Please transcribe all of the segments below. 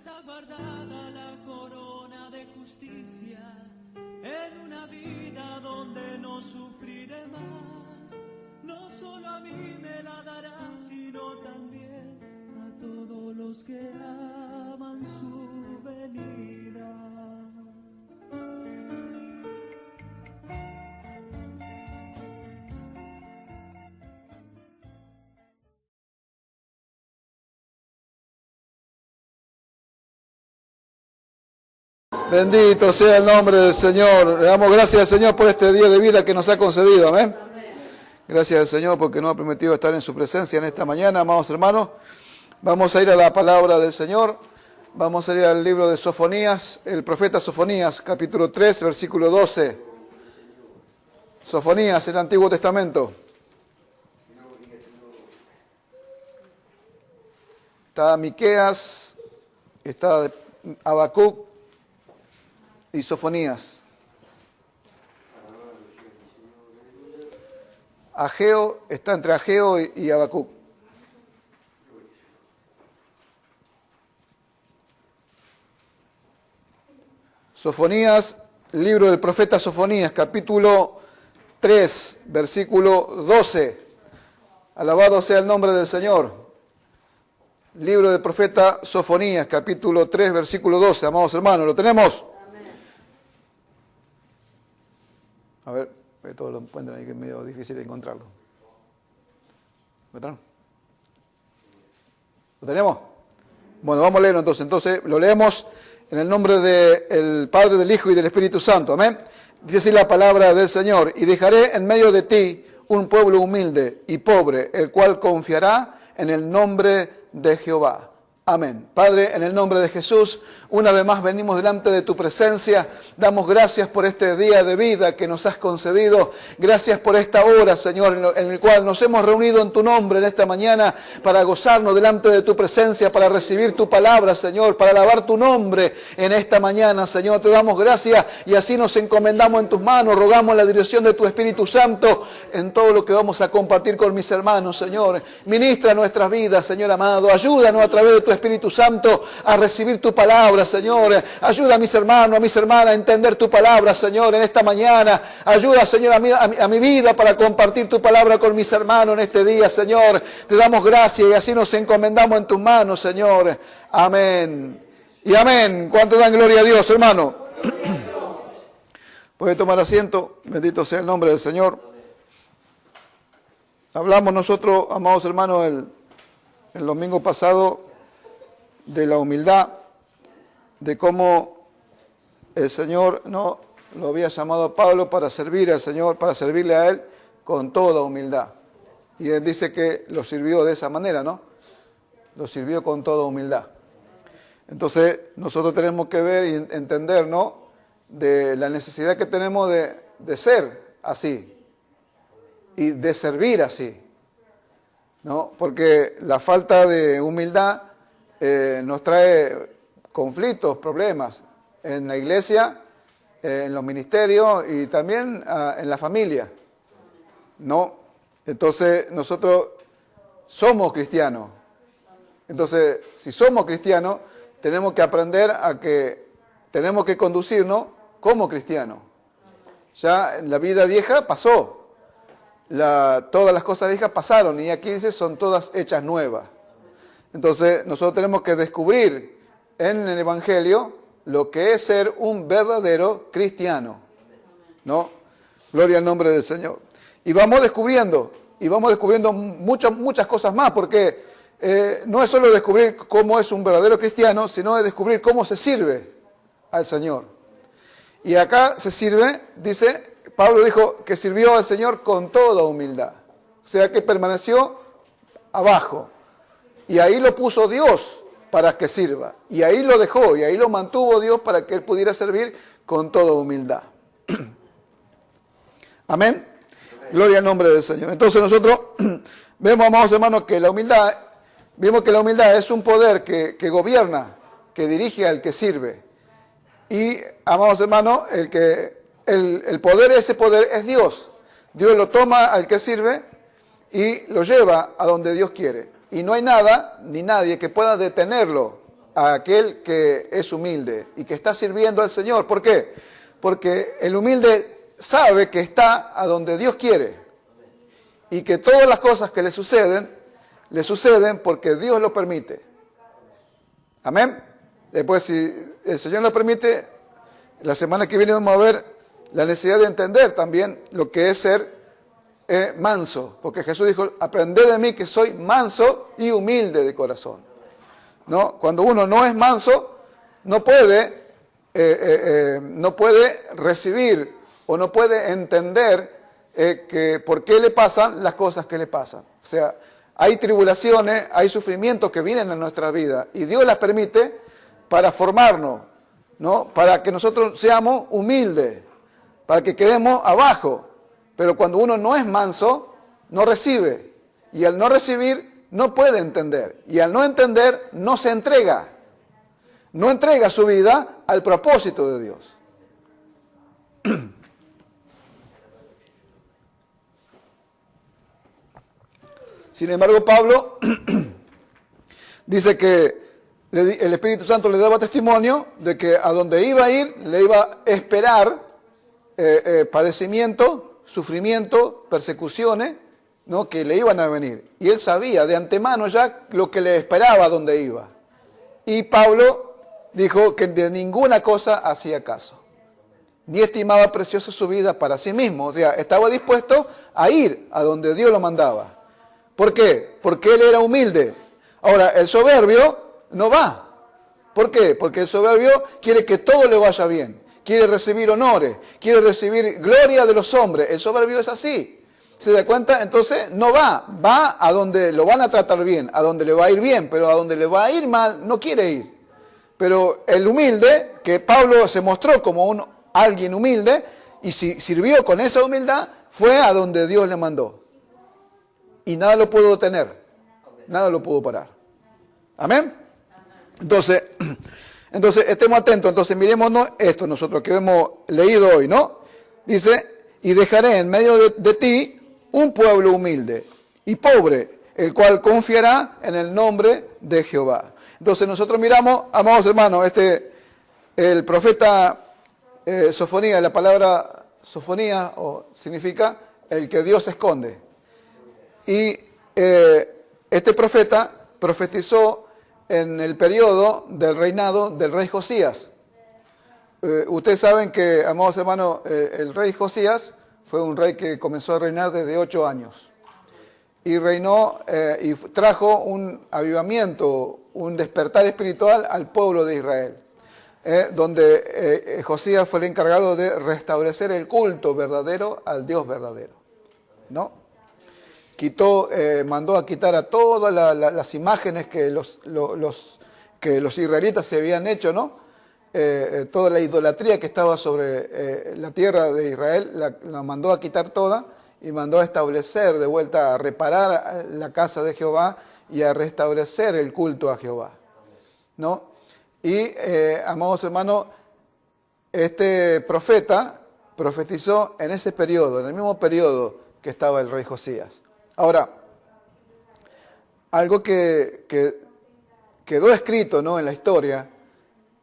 está guardada la corona de justicia en una vida donde no sufriré más. No solo a mí me la dará, sino también a todos los que aman su venida. Bendito sea el nombre del Señor. Le damos gracias al Señor por este día de vida que nos ha concedido. Amén. Gracias al Señor porque nos ha permitido estar en su presencia en esta mañana, amados hermanos. Vamos a ir a la palabra del Señor. Vamos a ir al libro de Sofonías, el profeta Sofonías, capítulo 3, versículo 12. Sofonías, el Antiguo Testamento. Está Miqueas, está Habacuc y Sofonías. Ageo está entre Ageo y Habacuc. Sofonías, libro del profeta Sofonías, capítulo 3, versículo 12. Alabado sea el nombre del Señor. Libro del profeta Sofonías, capítulo 3, versículo 12. Amados hermanos, ¿lo tenemos? A ver, todos lo encuentran ahí que es medio difícil de encontrarlo. ¿Lo tenemos? Bueno, vamos a leerlo entonces. Entonces, lo leemos en el nombre del Padre, del Hijo y del Espíritu Santo. Amén. Dice así la palabra del Señor. Y dejaré en medio de ti un pueblo humilde y pobre, el cual confiará en el nombre de Jehová. Amén. Padre, en el nombre de Jesús, una vez más venimos delante de tu presencia. Damos gracias por este día de vida que nos has concedido. Gracias por esta hora, Señor, en el cual nos hemos reunido en tu nombre en esta mañana para gozarnos delante de tu presencia, para recibir tu palabra, Señor, para alabar tu nombre en esta mañana, Señor. Te damos gracias y así nos encomendamos en tus manos. Rogamos la dirección de tu Espíritu Santo en todo lo que vamos a compartir con mis hermanos, Señor. Ministra nuestras vidas, Señor amado. Ayúdanos a través de tu Espíritu Santo a recibir tu palabra, Señor. Ayuda a mis hermanos, a mis hermanas a entender tu palabra, Señor, en esta mañana. Ayuda, Señor, a mi vida para compartir tu palabra con mis hermanos en este día, Señor. Te damos gracias y así nos encomendamos en tus manos, Señor. Amén. Y amén. ¿Cuánto dan gloria a Dios, hermano? Puede tomar asiento. Bendito sea el nombre del Señor. Hablamos nosotros, amados hermanos, el domingo pasado de la humildad, de cómo el Señor no lo había llamado a Pablo para servir al Señor, para servirle a Él con toda humildad. Y Él dice que lo sirvió de esa manera, ¿no? Lo sirvió con toda humildad. Entonces nosotros tenemos que ver y entender, ¿no?, de la necesidad que tenemos de ser así y de servir así, ¿no? Porque la falta de humildad nos trae conflictos, problemas en la iglesia, en los ministerios y también en la familia, ¿no? Entonces nosotros somos cristianos. Entonces, si somos cristianos, tenemos que aprender a que tenemos que conducirnos como cristianos. Ya en la vida vieja pasó, todas las cosas viejas pasaron y aquí dice son todas hechas nuevas. Entonces nosotros tenemos que descubrir en el Evangelio lo que es ser un verdadero cristiano, ¿no? Gloria al nombre del Señor. Y vamos descubriendo muchas cosas más, porque no es solo descubrir cómo es un verdadero cristiano, sino es descubrir cómo se sirve al Señor. Y acá se sirve, dice, Pablo dijo que sirvió al Señor con toda humildad. O sea que permaneció abajo. Y ahí lo puso Dios para que sirva. Y ahí lo dejó, y ahí lo mantuvo Dios para que él pudiera servir con toda humildad. Amén. Gloria al nombre del Señor. Entonces nosotros vemos, amados hermanos, que la humildad, vimos que la humildad es un poder que gobierna, que dirige al que sirve. Y, amados hermanos, el poder, ese poder es Dios. Dios lo toma al que sirve y lo lleva a donde Dios quiere. Y no hay nada ni nadie que pueda detenerlo a aquel que es humilde y que está sirviendo al Señor. ¿Por qué? Porque el humilde sabe que está a donde Dios quiere y que todas las cosas que le suceden porque Dios lo permite. Amén. Después, si el Señor lo permite, la semana que viene vamos a ver la necesidad de entender también lo que es ser manso, porque Jesús dijo, aprended de mí que soy manso y humilde de corazón. ¿No? Cuando uno no es manso, no puede recibir o no puede entender que por qué le pasan las cosas que le pasan. O sea, hay tribulaciones, hay sufrimientos que vienen a nuestra vida y Dios las permite para formarnos, ¿no? Para que nosotros seamos humildes, para que quedemos abajo. Pero cuando uno no es manso, no recibe. Y al no recibir, no puede entender. Y al no entender, no se entrega. No entrega su vida al propósito de Dios. Sin embargo, Pablo dice que el Espíritu Santo le daba testimonio de que a donde iba a ir, le iba a esperar padecimiento, sufrimiento, persecuciones, ¿no? Que le iban a venir. Y él sabía de antemano ya lo que le esperaba a donde iba. Y Pablo dijo que de ninguna cosa hacía caso. Ni estimaba preciosa su vida para sí mismo. O sea, estaba dispuesto a ir a donde Dios lo mandaba. ¿Por qué? Porque él era humilde. Ahora, el soberbio no va. ¿Por qué? Porque el soberbio quiere que todo le vaya bien. Quiere recibir honores, quiere recibir gloria de los hombres. El soberbio es así. ¿Se da cuenta? Entonces no va. Va a donde lo van a tratar bien, a donde le va a ir bien, pero a donde le va a ir mal, no quiere ir. Pero el humilde, que Pablo se mostró como alguien humilde, y si sirvió con esa humildad, fue a donde Dios le mandó. Y nada lo pudo detener, nada lo pudo parar. ¿Amén? Entonces estemos atentos. Entonces miremos esto nosotros que hemos leído hoy, ¿no? Dice, y dejaré en medio de ti un pueblo humilde y pobre, el cual confiará en el nombre de Jehová. Entonces nosotros miramos, amados hermanos, el profeta Sofonía, la palabra Sofonía significa el que Dios esconde. Y este profeta profetizó en el periodo del reinado del rey Josías. Ustedes saben que, amados hermanos, el rey Josías fue un rey que comenzó a reinar desde 8 años. Y reinó y trajo un avivamiento, un despertar espiritual al pueblo de Israel. Donde Josías fue el encargado de restablecer el culto verdadero al Dios verdadero, ¿no? Mandó a quitar a todas las imágenes que los israelitas se habían hecho, ¿no? Toda la idolatría que estaba sobre la tierra de Israel, la mandó a quitar toda y mandó a establecer de vuelta, a reparar la casa de Jehová y a restablecer el culto a Jehová, ¿no? Y, amados hermanos, este profeta profetizó en ese periodo, en el mismo periodo que estaba el rey Josías. Ahora, algo que quedó escrito, ¿no?, en la historia,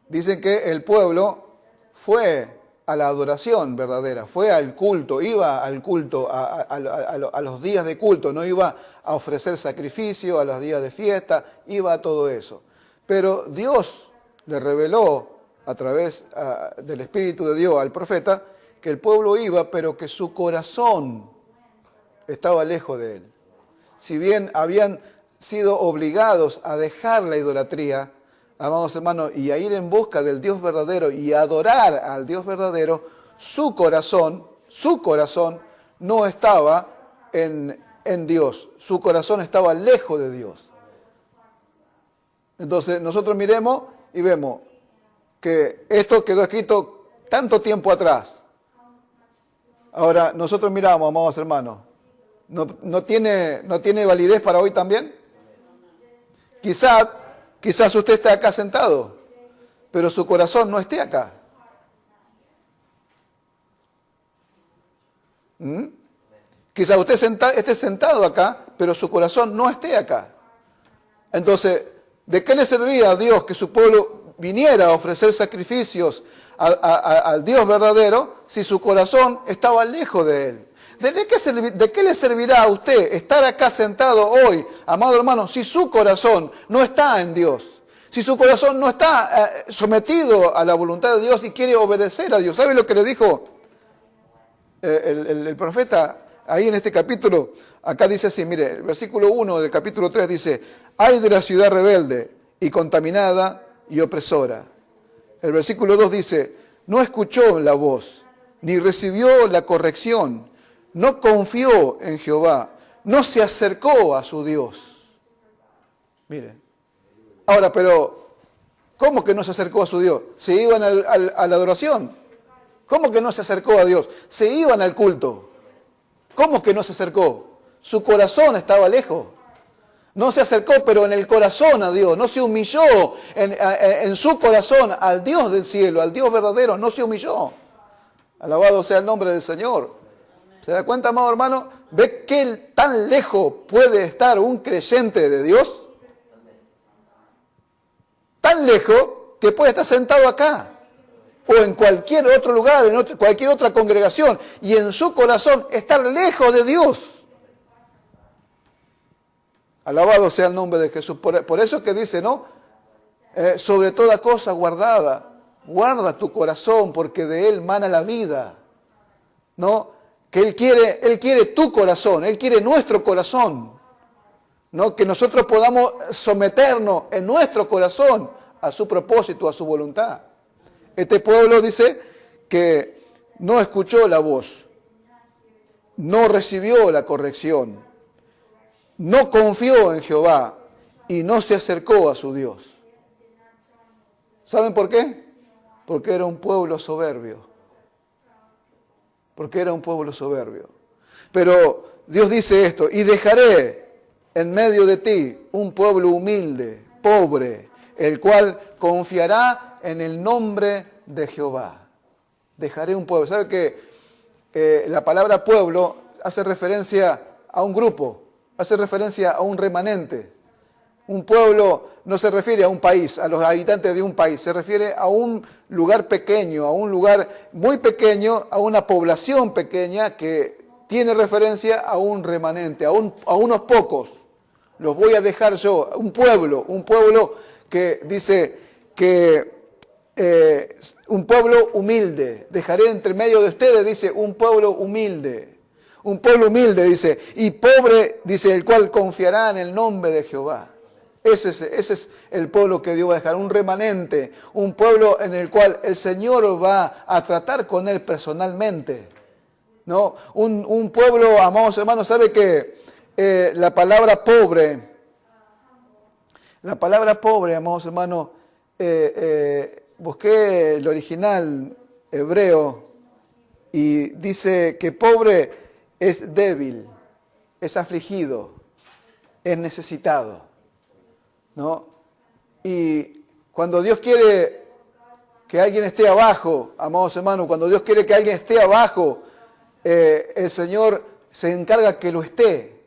dicen que el pueblo fue a la adoración verdadera, fue al culto, iba al culto, a los días de culto, no iba a ofrecer sacrificio, a los días de fiesta, iba a todo eso. Pero Dios le reveló a través del Espíritu de Dios al profeta que el pueblo iba, pero que su corazón estaba lejos de él. Si bien habían sido obligados a dejar la idolatría, amados hermanos, y a ir en busca del Dios verdadero y a adorar al Dios verdadero, su corazón no estaba en Dios. Su corazón estaba lejos de Dios. Entonces nosotros miremos y vemos que esto quedó escrito tanto tiempo atrás. Ahora nosotros miramos, amados hermanos, ¿no tiene validez para hoy también? Quizás usted esté acá sentado, pero su corazón no esté acá. Quizás usted esté sentado acá, pero su corazón no esté acá. Entonces, ¿De qué le servía a Dios que su pueblo viniera a ofrecer sacrificios al Dios verdadero si su corazón estaba lejos de Él? ¿De qué le servirá a usted estar acá sentado hoy, amado hermano, si su corazón no está en Dios? Si su corazón no está sometido a la voluntad de Dios y quiere obedecer a Dios. ¿Sabe lo que le dijo el profeta ahí en este capítulo? Acá dice así, mire, el versículo 1 del capítulo 3 dice: ay de la ciudad rebelde y contaminada y opresora. El versículo 2 dice: no escuchó la voz, ni recibió la corrección, no confió en Jehová, no se acercó a su Dios. Miren. Ahora, pero, ¿cómo que no se acercó a su Dios? Se iban a la adoración. ¿Cómo que no se acercó a Dios? Se iban al culto. ¿Cómo que no se acercó? Su corazón estaba lejos. No se acercó, pero en el corazón a Dios. No se humilló en su corazón al Dios del cielo, al Dios verdadero. No se humilló. Alabado sea el nombre del Señor. ¿Se da cuenta, amado hermano? ¿Ve qué tan lejos puede estar un creyente de Dios? Tan lejos que puede estar sentado acá o en cualquier otro lugar, en cualquier otra congregación, y en su corazón estar lejos de Dios. Alabado sea el nombre de Jesús. Por eso que dice, ¿no? Sobre toda cosa guardada, guarda tu corazón porque de él mana la vida. ¿No? Que Él quiere tu corazón, Él quiere nuestro corazón. ¿No? Que nosotros podamos someternos en nuestro corazón a su propósito, a su voluntad. Este pueblo dice que no escuchó la voz, no recibió la corrección, no confió en Jehová y no se acercó a su Dios. ¿Saben por qué? Porque era un pueblo soberbio. Porque era un pueblo soberbio. Pero Dios dice esto: y dejaré en medio de ti un pueblo humilde, pobre, el cual confiará en el nombre de Jehová. Dejaré un pueblo. ¿Sabe que la palabra pueblo hace referencia a un grupo, hace referencia a un remanente? Un pueblo no se refiere a un país, a los habitantes de un país, se refiere a un lugar pequeño, a un lugar muy pequeño, a una población pequeña que tiene referencia a un remanente, a unos pocos. Los voy a dejar yo, un pueblo que dice que un pueblo humilde, dejaré entre medio de ustedes, dice, un pueblo humilde, dice, y pobre, dice, el cual confiará en el nombre de Jehová. Ese es el pueblo que Dios va a dejar, un remanente, un pueblo en el cual el Señor va a tratar con él personalmente. ¿No? Un pueblo, amados hermanos, sabe que la palabra pobre, amados hermanos, busqué el original hebreo y dice que pobre es débil, es afligido, es necesitado. ¿No? Y cuando Dios quiere que alguien esté abajo, amados hermanos, cuando Dios quiere que alguien esté abajo, el Señor se encarga que lo esté.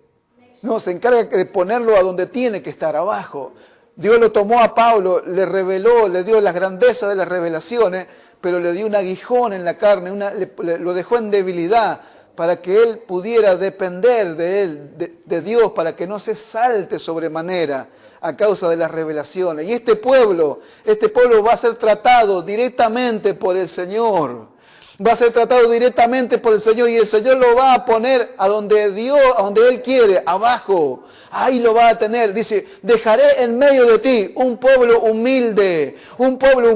No, se encarga de ponerlo a donde tiene que estar, abajo. Dios lo tomó a Pablo, le reveló, le dio las grandezas de las revelaciones, pero le dio un aguijón en la carne, lo dejó en debilidad, para que él pudiera depender de él, de Dios, para que no se salte sobremanera a causa de las revelaciones. Y este pueblo va a ser tratado directamente por el Señor. Va a ser tratado directamente por el Señor y el Señor lo va a poner a donde Él quiere, abajo. Ahí lo va a tener. Dice, dejaré en medio de ti un pueblo humilde, un pueblo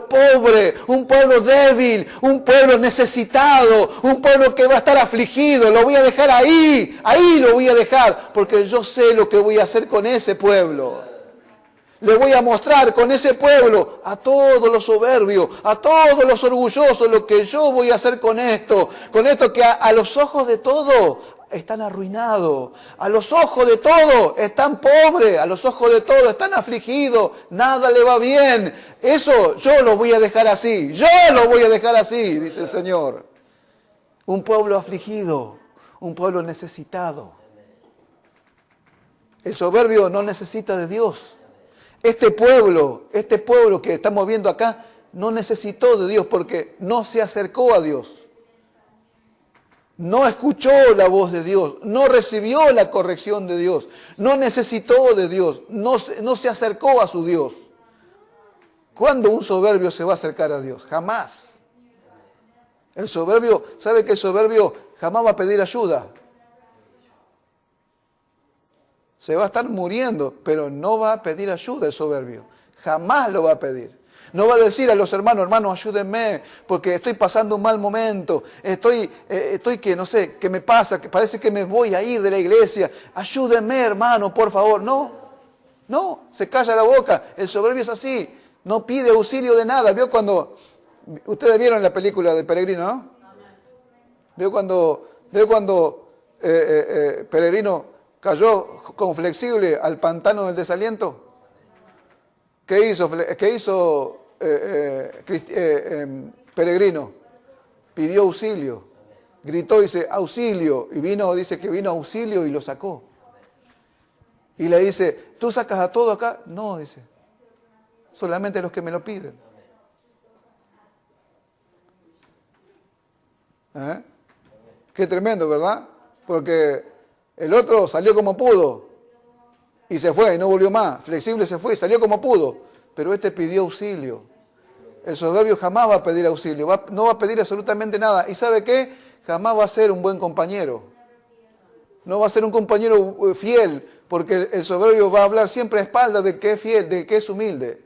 pobre, un pueblo débil, un pueblo necesitado, un pueblo que va a estar afligido. Lo voy a dejar ahí lo voy a dejar, porque yo sé lo que voy a hacer con ese pueblo. Le voy a mostrar con ese pueblo a todos los soberbios, a todos los orgullosos, lo que yo voy a hacer con esto que a los ojos de todos están arruinados, a los ojos de todos están pobres, a los ojos de todos están afligidos, nada le va bien. Eso yo lo voy a dejar así, dice el Señor. Un pueblo afligido, un pueblo necesitado. El soberbio no necesita de Dios. Este pueblo que estamos viendo acá, no necesitó de Dios porque no se acercó a Dios. No escuchó la voz de Dios, no recibió la corrección de Dios, no necesitó de Dios, no se acercó a su Dios. ¿Cuándo un soberbio se va a acercar a Dios? Jamás. El soberbio, ¿sabe que el soberbio jamás va a pedir ayuda? Se va a estar muriendo, pero no va a pedir ayuda el soberbio. Jamás lo va a pedir. No va a decir a los hermanos, ayúdenme, porque estoy pasando un mal momento, estoy que no sé, ¿qué me pasa? Que parece que me voy a ir de la iglesia. Ayúdenme, hermano, por favor. No, se calla la boca. El soberbio es así, no pide auxilio de nada. ¿Vio cuando, ustedes vieron la película de Peregrino, no? ¿Vio cuando Peregrino cayó con Flexible al pantano del desaliento? ¿Qué hizo Peregrino? Pidió auxilio. Gritó y dice, auxilio. Y dice que vino auxilio y lo sacó. Y le dice, ¿tú sacas a todo acá? No, dice. Solamente los que me lo piden. Qué tremendo, ¿verdad? Porque el otro salió como pudo. Y se fue y no volvió más. Flexible se fue y salió como pudo. Pero este pidió auxilio. El soberbio jamás va a pedir auxilio. No va a pedir absolutamente nada. ¿Y sabe qué? Jamás va a ser un buen compañero. No va a ser un compañero fiel. Porque el soberbio va a hablar siempre a espaldas del que es fiel, del que es humilde.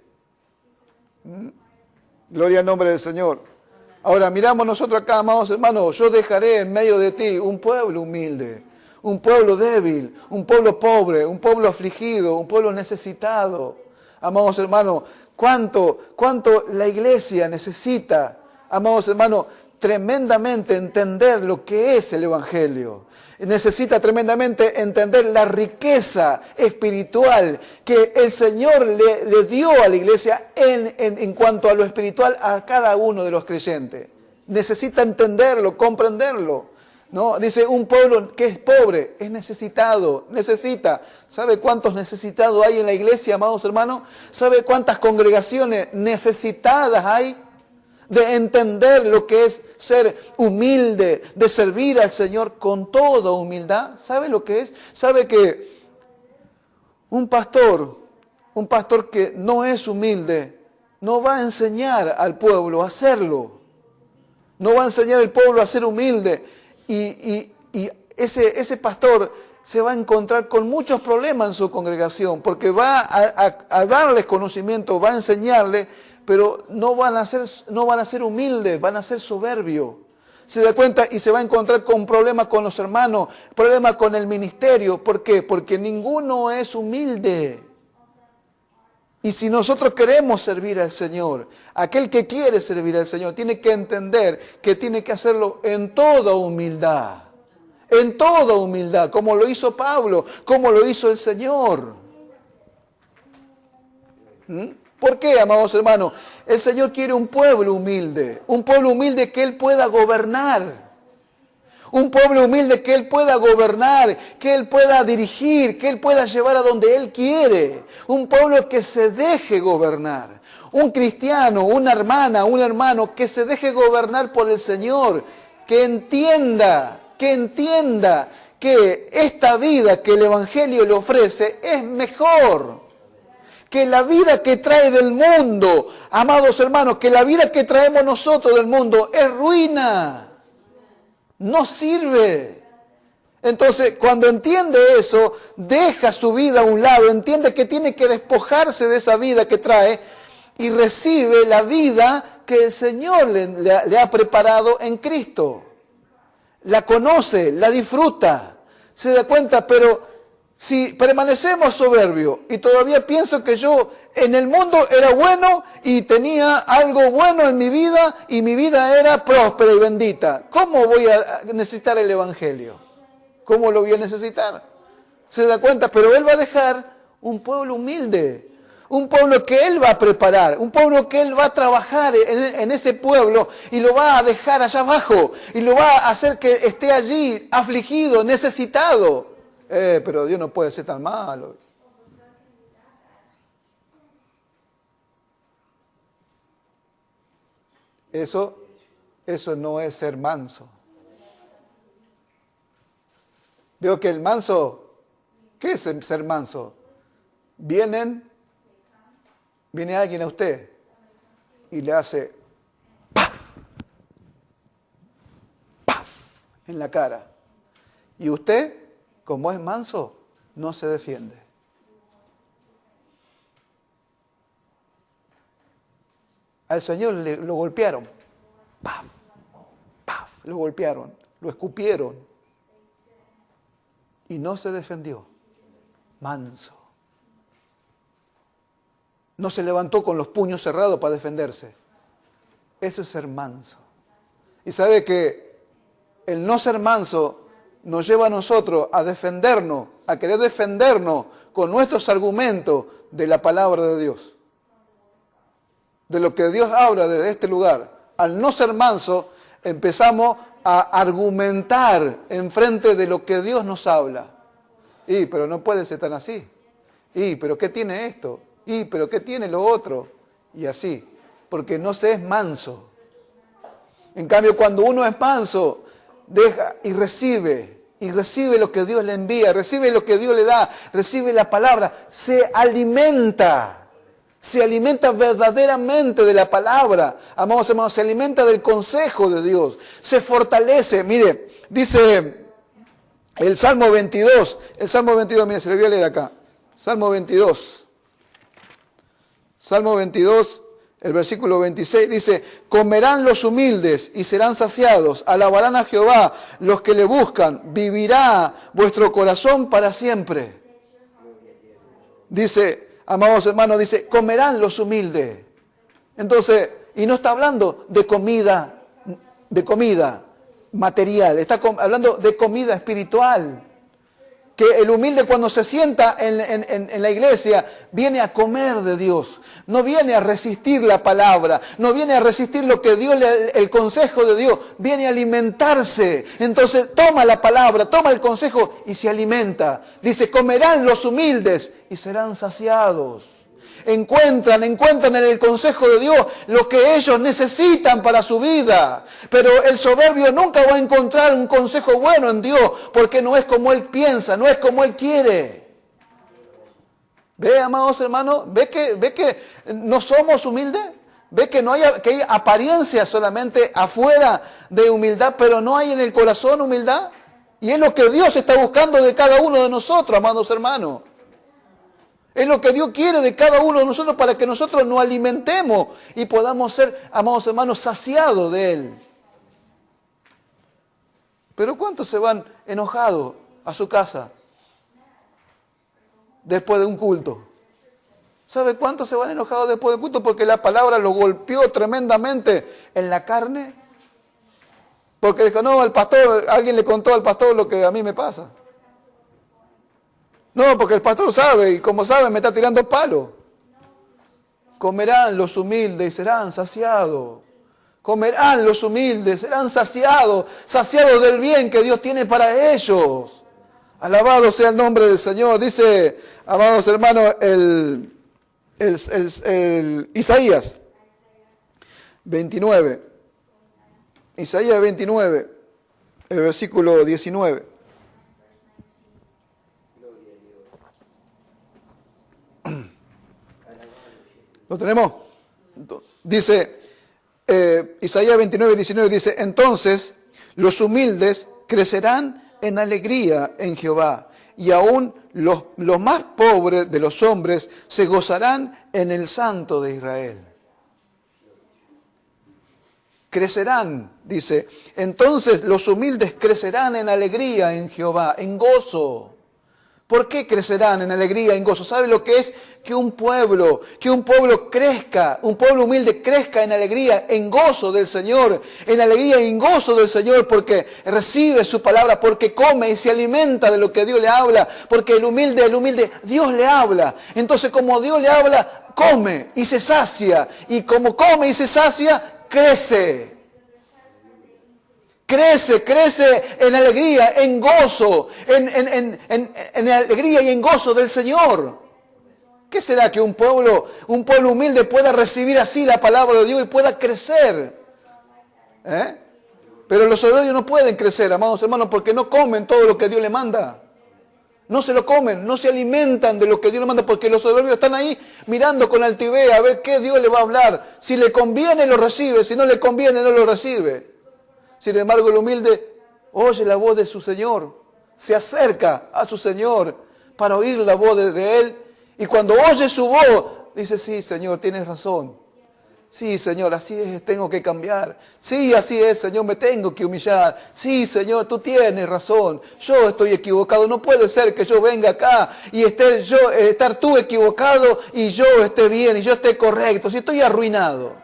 Gloria al nombre del Señor. Ahora miramos nosotros acá, amados hermanos. Yo dejaré en medio de ti un pueblo humilde. Un pueblo débil, un pueblo pobre, un pueblo afligido, un pueblo necesitado. Amados hermanos, ¿cuánto la iglesia necesita, amados hermanos, tremendamente entender lo que es el Evangelio? Necesita tremendamente entender la riqueza espiritual que el Señor le dio a la iglesia en cuanto a lo espiritual a cada uno de los creyentes. Necesita entenderlo, comprenderlo. ¿No? Dice, un pueblo que es pobre, es necesitado, necesita. ¿Sabe cuántos necesitados hay en la iglesia, amados hermanos? ¿Sabe cuántas congregaciones necesitadas hay de entender lo que es ser humilde, de servir al Señor con toda humildad? ¿Sabe lo que es? ¿Sabe que un pastor que no es humilde, no va a enseñar al pueblo a hacerlo? No va a enseñar al pueblo a ser humilde. Y ese pastor se va a encontrar con muchos problemas en su congregación, porque va a darles conocimiento, va a enseñarles, pero no van a ser humildes, van a ser soberbios. Se da cuenta y se va a encontrar con problemas con los hermanos, problemas con el ministerio. ¿Por qué? Porque ninguno es humilde. Y si nosotros queremos servir al Señor, aquel que quiere servir al Señor tiene que entender que tiene que hacerlo en toda humildad. En toda humildad, como lo hizo Pablo, como lo hizo el Señor. ¿Por qué, amados hermanos? El Señor quiere un pueblo humilde que Él pueda gobernar. Un pueblo humilde que Él pueda gobernar, que Él pueda dirigir, que Él pueda llevar a donde Él quiere. Un pueblo que se deje gobernar. Un cristiano, una hermana, un hermano que se deje gobernar por el Señor. Que entienda que esta vida que el Evangelio le ofrece es mejor. Que la vida que trae del mundo, amados hermanos, que la vida que traemos nosotros del mundo es ruina. No sirve. Entonces, cuando entiende eso, deja su vida a un lado, entiende que tiene que despojarse de esa vida que trae y recibe la vida que el Señor le ha preparado en Cristo. La conoce, la disfruta, se da cuenta, pero si permanecemos soberbios y todavía pienso que yo en el mundo era bueno y tenía algo bueno en mi vida y mi vida era próspera y bendita, ¿cómo voy a necesitar el Evangelio? ¿Cómo lo voy a necesitar? Se da cuenta, pero Él va a dejar un pueblo humilde, un pueblo que Él va a preparar, un pueblo que Él va a trabajar en ese pueblo y lo va a dejar allá abajo y lo va a hacer que esté allí afligido, necesitado. pero Dios no puede ser tan malo. Eso no es ser manso. Veo que el manso, ¿qué es ser manso? Viene alguien a usted y le hace ¡paf! ¡Paf! En la cara. Y usted, como es manso, no se defiende. Al Señor lo golpearon. ¡Paf! ¡Paf! Lo golpearon, lo escupieron. Y no se defendió. Manso. No se levantó con los puños cerrados para defenderse. Eso es ser manso. Y sabe que el no ser manso nos lleva a nosotros a defendernos, a querer defendernos con nuestros argumentos de la palabra de Dios. De lo que Dios habla desde este lugar. Al no ser manso, empezamos a argumentar en frente de lo que Dios nos habla. Pero no puede ser tan así. Pero ¿qué tiene esto? Pero ¿qué tiene lo otro? Y así. Porque no se es manso. En cambio, cuando uno es manso, deja y recibe lo que Dios le envía, recibe lo que Dios le da, recibe la palabra, se alimenta verdaderamente de la palabra, amados hermanos, se alimenta del consejo de Dios, se fortalece. Mire, dice el Salmo 22, mire, se lo voy a leer acá, Salmo 22, el versículo 26 dice: comerán los humildes y serán saciados, alabarán a Jehová los que le buscan, vivirá vuestro corazón para siempre. Dice, amados hermanos, dice, comerán los humildes. Entonces, y no está hablando de comida material, está hablando de comida espiritual. Que el humilde cuando se sienta en la iglesia viene a comer de Dios, no viene a resistir la palabra, no viene a resistir lo que Dios el consejo de Dios, viene a alimentarse. Entonces toma la palabra, toma el consejo y se alimenta. Dice, comerán los humildes y serán saciados. Encuentran en el consejo de Dios lo que ellos necesitan para su vida. Pero el soberbio nunca va a encontrar un consejo bueno en Dios, porque no es como él piensa, no es como él quiere. ¿Ve, amados hermanos? ¿Ve que no somos humildes? ¿Ve que que hay apariencia solamente afuera de humildad, pero no hay en el corazón humildad? Y es lo que Dios está buscando de cada uno de nosotros, amados hermanos. Es lo que Dios quiere de cada uno de nosotros para que nosotros nos alimentemos y podamos ser, amados hermanos, saciados de Él. Pero ¿cuántos se van enojados a su casa después de un culto? ¿Sabe cuántos se van enojados después del culto? Porque la palabra lo golpeó tremendamente en la carne. Porque dijo, no, alguien le contó al pastor lo que a mí me pasa. No, porque el pastor sabe, y como sabe me está tirando palo. Comerán los humildes y serán saciados. Comerán los humildes, serán saciados del bien que Dios tiene para ellos. Alabado sea el nombre del Señor. Dice, amados hermanos, el Isaías 29. Isaías 29, el versículo 19. ¿Lo tenemos? Dice, Isaías 29, 19 dice, entonces los humildes crecerán en alegría en Jehová, y aún los más pobres de los hombres se gozarán en el Santo de Israel. Crecerán, dice, entonces los humildes crecerán en alegría en Jehová, en gozo. ¿Por qué crecerán en alegría, en gozo? ¿Sabe lo que es? Que un pueblo crezca, un pueblo humilde crezca en alegría, en gozo del Señor, en alegría y en gozo del Señor, porque recibe su palabra, porque come y se alimenta de lo que Dios le habla, porque el humilde, Dios le habla. Entonces, como Dios le habla, come y se sacia, y como come y se sacia, crece Crece en alegría, en gozo, en alegría y en gozo del Señor. ¿Qué será que un pueblo humilde pueda recibir así la palabra de Dios y pueda crecer? Pero los soberbios no pueden crecer, amados hermanos, porque no comen todo lo que Dios le manda. No se lo comen, no se alimentan de lo que Dios le manda, porque los soberbios están ahí mirando con altivez a ver qué Dios le va a hablar. Si le conviene, lo recibe, si no le conviene, no lo recibe. Sin embargo, el humilde oye la voz de su Señor, se acerca a su Señor para oír la voz de Él. Y cuando oye su voz, dice, sí, Señor, tienes razón. Sí, Señor, así es, tengo que cambiar. Sí, así es, Señor, me tengo que humillar. Sí, Señor, tú tienes razón. Yo estoy equivocado. No puede ser que yo venga acá y estar tú equivocado y yo esté bien y yo esté correcto. Si estoy arruinado.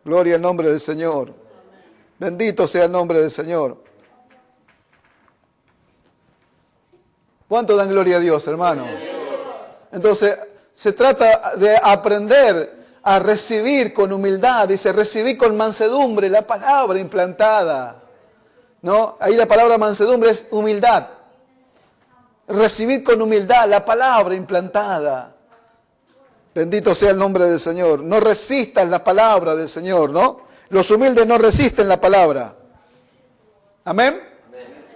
Gloria al nombre del Señor. Bendito sea el nombre del Señor. ¿Cuánto dan gloria a Dios, hermano? Entonces, se trata de aprender a recibir con humildad, dice, recibir con mansedumbre la palabra implantada. ¿No? Ahí la palabra mansedumbre es humildad. Recibir con humildad la palabra implantada. Bendito sea el nombre del Señor. No resistas la palabra del Señor, ¿no? Los humildes no resisten la palabra. ¿Amén?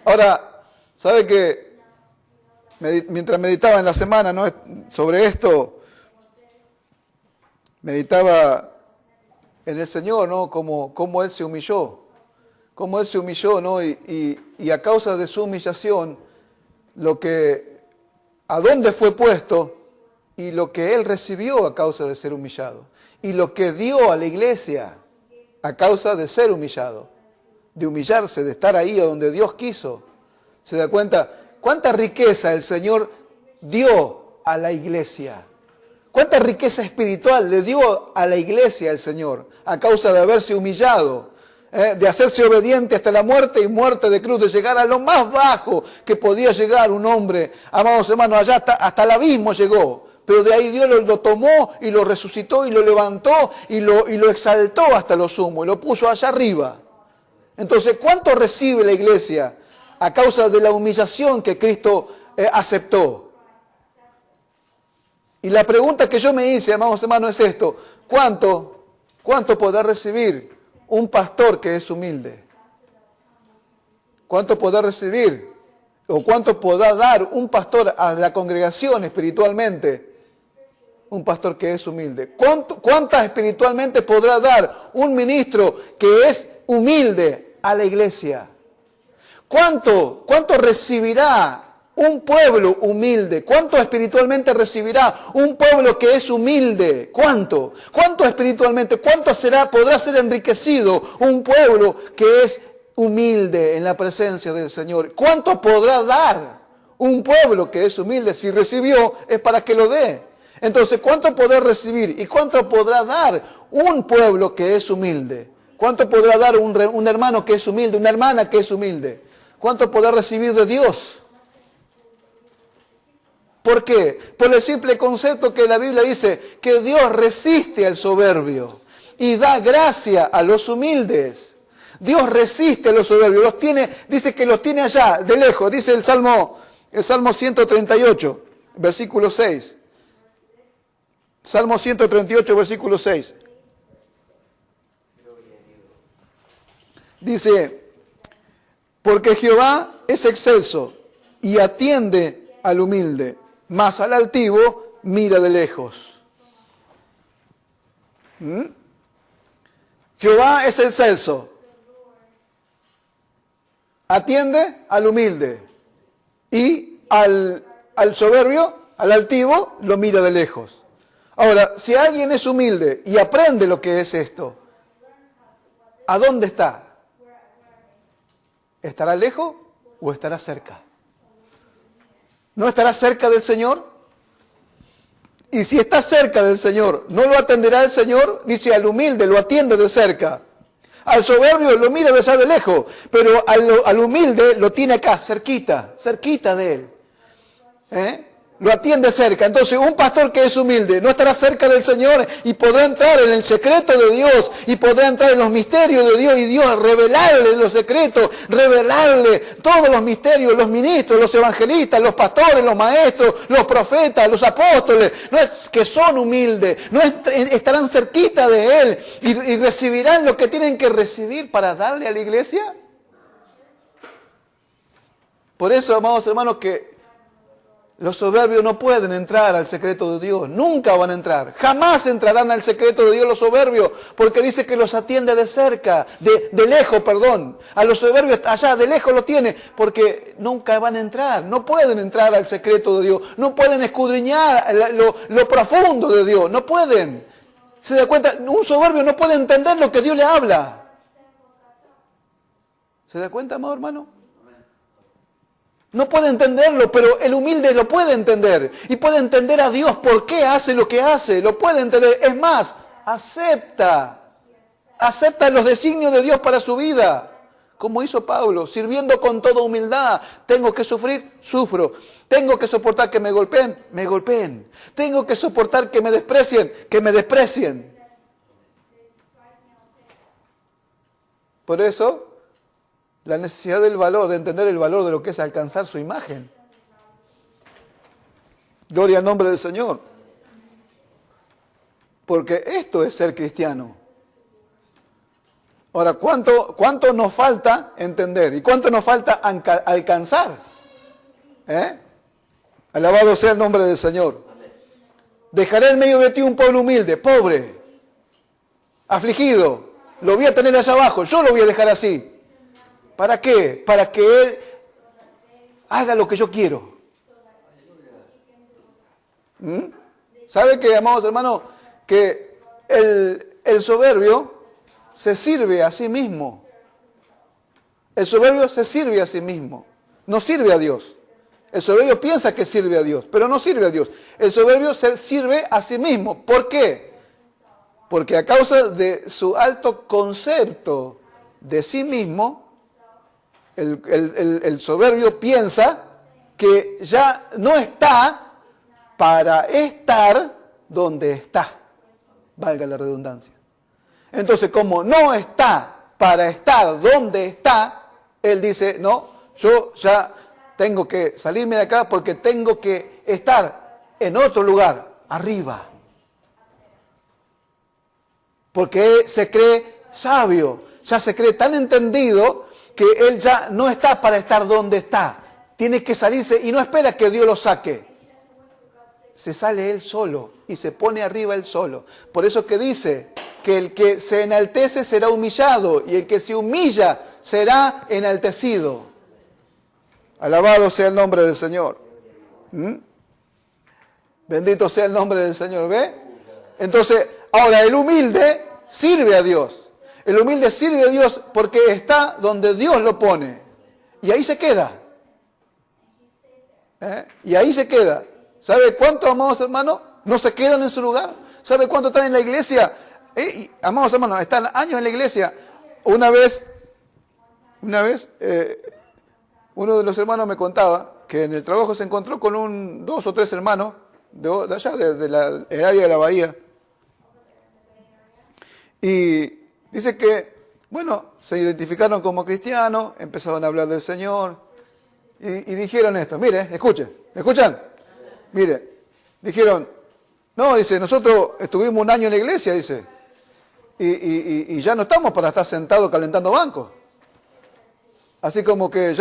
Ahora, ¿sabe qué? Mientras meditaba en la semana, ¿no?, sobre esto, meditaba en el Señor, ¿no?, cómo Él se humilló. Cómo Él se humilló, ¿no? Y a causa de su humillación, a dónde fue puesto y lo que Él recibió a causa de ser humillado. Y lo que dio a la iglesia a causa de ser humillado. De humillarse, de estar ahí donde Dios quiso. ¿Se da cuenta? ¿Cuánta riqueza el Señor dio a la iglesia? ¿Cuánta riqueza espiritual le dio a la iglesia el Señor a causa de haberse humillado, de hacerse obediente hasta la muerte y muerte de cruz, de llegar a lo más bajo que podía llegar un hombre? Amados hermanos, allá hasta el abismo llegó, pero de ahí Dios lo tomó y lo resucitó y lo levantó y lo exaltó hasta lo sumo y lo puso allá arriba. Entonces, ¿cuánto recibe la iglesia a causa de la humillación que Cristo aceptó? Y la pregunta que yo me hice, amados hermanos, es esto: ¿cuánto podrá recibir un pastor que es humilde? ¿Cuánto podrá recibir o cuánto podrá dar un pastor a la congregación espiritualmente? Un pastor que es humilde. ¿Cuántas espiritualmente podrá dar un ministro que es humilde a la iglesia? ¿Cuánto recibirá un pueblo humilde? ¿Cuánto espiritualmente recibirá un pueblo que es humilde? ¿Cuánto? ¿Cuánto espiritualmente? ¿Cuánto podrá ser enriquecido un pueblo que es humilde en la presencia del Señor? ¿Cuánto podrá dar un pueblo que es humilde? Si recibió, es para que lo dé. Entonces, ¿cuánto podrá recibir y cuánto podrá dar un pueblo que es humilde? ¿Cuánto podrá dar un hermano que es humilde, una hermana que es humilde? ¿Cuánto podrá recibir de Dios? ¿Por qué? Por el simple concepto que la Biblia dice que Dios resiste al soberbio y da gracia a los humildes. Dios resiste a los soberbios, dice que los tiene allá, de lejos. Dice el Salmo 138, versículo 6. Salmo 138, versículo 6. Dice, porque Jehová es excelso y atiende al humilde, mas al altivo mira de lejos. Jehová es excelso, atiende al humilde y al soberbio, al altivo, lo mira de lejos. Ahora, si alguien es humilde y aprende lo que es esto, ¿a dónde está? ¿Estará lejos o estará cerca? ¿No estará cerca del Señor? Y si está cerca del Señor, ¿no lo atenderá el Señor? Dice, al humilde lo atiende de cerca. Al soberbio lo mira desde de lejos, pero al humilde lo tiene acá, cerquita de él. Lo atiende cerca. Entonces, un pastor que es humilde no estará cerca del Señor y podrá entrar en el secreto de Dios y podrá entrar en los misterios de Dios y Dios revelarle los secretos, revelarle todos los misterios, los ministros, los evangelistas, los pastores, los maestros, los profetas, los apóstoles, no es que son humildes, no estarán cerquita de Él y recibirán lo que tienen que recibir para darle a la iglesia. Por eso, amados hermanos, que los soberbios no pueden entrar al secreto de Dios. Nunca van a entrar. Jamás entrarán al secreto de Dios los soberbios. Porque dice que los atiende de cerca, de lejos, perdón. A los soberbios allá de lejos lo tiene. Porque nunca van a entrar. No pueden entrar al secreto de Dios. No pueden escudriñar lo profundo de Dios. No pueden. ¿Se da cuenta? Un soberbio no puede entender lo que Dios le habla. ¿Se da cuenta, amado hermano? No puede entenderlo, pero el humilde lo puede entender. Y puede entender a Dios por qué hace lo que hace. Lo puede entender. Es más, acepta los designios de Dios para su vida. Como hizo Pablo, sirviendo con toda humildad. Tengo que sufrir, sufro. Tengo que soportar que me golpeen, me golpeen. Tengo que soportar que me desprecien. Por eso, la necesidad del valor, de entender el valor de lo que es alcanzar su imagen. Gloria al nombre del Señor. Porque esto es ser cristiano. Ahora, ¿cuánto nos falta entender? ¿Y cuánto nos falta alcanzar? Alabado sea el nombre del Señor. Dejaré en medio de ti un pueblo humilde, pobre, afligido. Lo voy a tener allá abajo, yo lo voy a dejar así. ¿Para qué? Para que Él haga lo que yo quiero. ¿Sabe qué, amados hermanos? Que el soberbio se sirve a sí mismo. El soberbio se sirve a sí mismo. No sirve a Dios. El soberbio piensa que sirve a Dios, pero no sirve a Dios. El soberbio se sirve a sí mismo. ¿Por qué? Porque a causa de su alto concepto de sí mismo, el soberbio piensa que ya no está para estar donde está. Valga la redundancia. Entonces, como no está para estar donde está, él dice, no, yo ya tengo que salirme de acá porque tengo que estar en otro lugar, arriba. Porque él se cree sabio, ya se cree tan entendido que él ya no está para estar donde está. Tiene que salirse y no espera que Dios lo saque. Se sale él solo y se pone arriba él solo. Por eso que dice que el que se enaltece será humillado y el que se humilla será enaltecido. Alabado sea el nombre del Señor. Bendito sea el nombre del Señor. ¿Ve? Entonces, ahora el humilde sirve a Dios. El humilde sirve a Dios porque está donde Dios lo pone. Y ahí se queda. Y ahí se queda. ¿Sabe cuántos, amados hermanos, no se quedan en su lugar? ¿Sabe cuántos están en la iglesia? Amados hermanos, están años en la iglesia. Una vez, uno de los hermanos me contaba que en el trabajo se encontró con 2 o 3 hermanos de allá, del área de la bahía. Y dice que, bueno, se identificaron como cristianos, empezaron a hablar del Señor y dijeron esto. Mire, ¿escuchan? Mire, dijeron, no, dice, nosotros estuvimos un año en la iglesia, dice, y ya no estamos para estar sentados calentando bancos. Así como que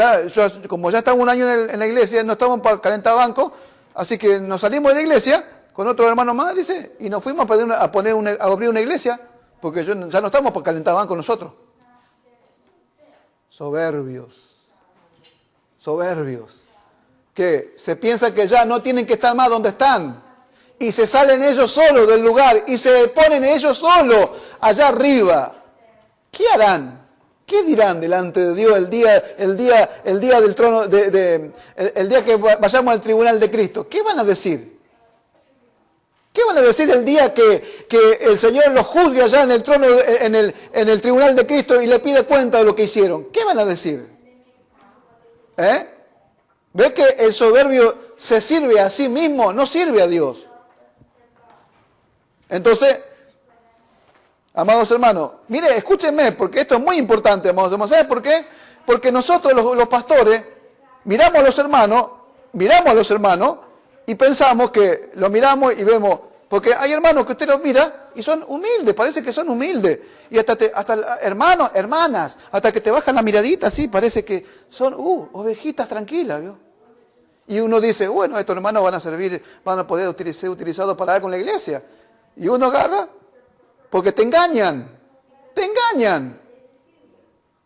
como ya estamos un año en la iglesia, no estamos para calentar bancos, así que nos salimos de la iglesia con otro hermano más, dice, y nos fuimos a abrir una iglesia, porque ya no estamos para calentar bancos nosotros. Soberbios. Que se piensa que ya no tienen que estar más donde están. Y se salen ellos solos del lugar y se ponen ellos solos allá arriba. ¿Qué harán? ¿Qué dirán delante de Dios el día del trono, el día que vayamos al tribunal de Cristo? ¿Qué van a decir? ¿Qué van a decir el día que el Señor los juzgue allá en el trono, en el tribunal de Cristo y le pide cuenta de lo que hicieron? ¿Qué van a decir? ¿Ve que el soberbio se sirve a sí mismo, no sirve a Dios. Entonces, amados hermanos, mire, escúchenme, porque esto es muy importante, amados hermanos. ¿Sabes por qué? Porque nosotros los pastores miramos a los hermanos y pensamos que los miramos y vemos, porque hay hermanos que usted los mira y son humildes, parece que son humildes. Y hasta hermanos, hermanas, hasta que te bajan la miradita así, parece que son ovejitas tranquilas, ¿vio? Y uno dice, bueno, estos hermanos van a poder ser utilizados para algo en la iglesia. Y uno agarra, porque te engañan.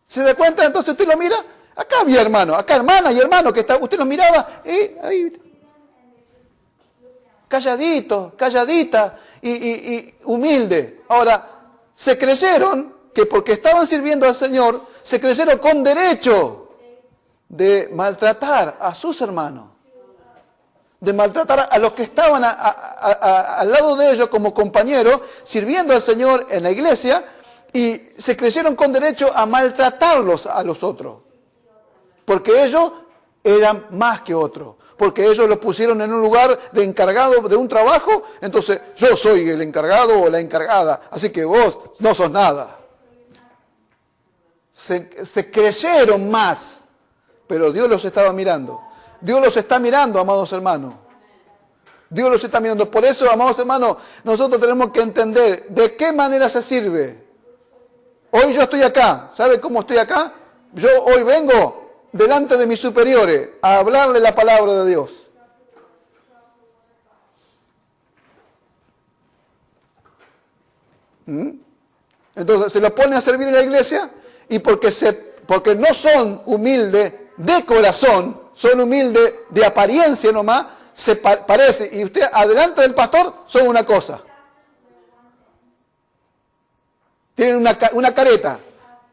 ¿Se da cuenta? Entonces usted lo mira, acá había hermano, acá hermana y hermano, que usted los miraba, ahí, calladita y humilde. Ahora, se creyeron que porque estaban sirviendo al Señor, se creyeron con derecho de maltratar a sus hermanos, de maltratar a los que estaban al lado de ellos como compañeros, sirviendo al Señor en la iglesia, y se creyeron con derecho a maltratarlos a los otros, porque ellos eran más que otros, porque ellos los pusieron en un lugar de encargado de un trabajo, entonces yo soy el encargado o la encargada, así que vos no sos nada. Se creyeron más, pero Dios los estaba mirando. Dios los está mirando, amados hermanos. Dios los está mirando. Por eso, amados hermanos, nosotros tenemos que entender de qué manera se sirve. Hoy yo estoy acá. ¿Sabe cómo estoy acá? Yo hoy vengo delante de mis superiores a hablarle la palabra de Dios. Entonces se los pone a servir en la iglesia y porque no son humildes de corazón, son humildes de apariencia nomás, se parece, y usted adelante del pastor son una cosa. Tienen una careta.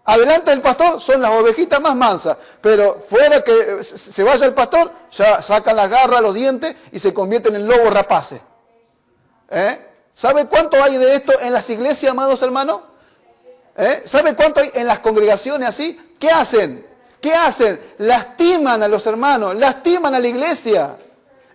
Adelante del pastor son las ovejitas más mansas, pero fuera que se vaya el pastor, ya sacan las garras, los dientes y se convierten en lobos rapaces. ¿Sabe cuánto hay de esto en las iglesias, amados hermanos? ¿Sabe cuánto hay en las congregaciones así? ¿Qué hacen? Lastiman a los hermanos, lastiman a la iglesia.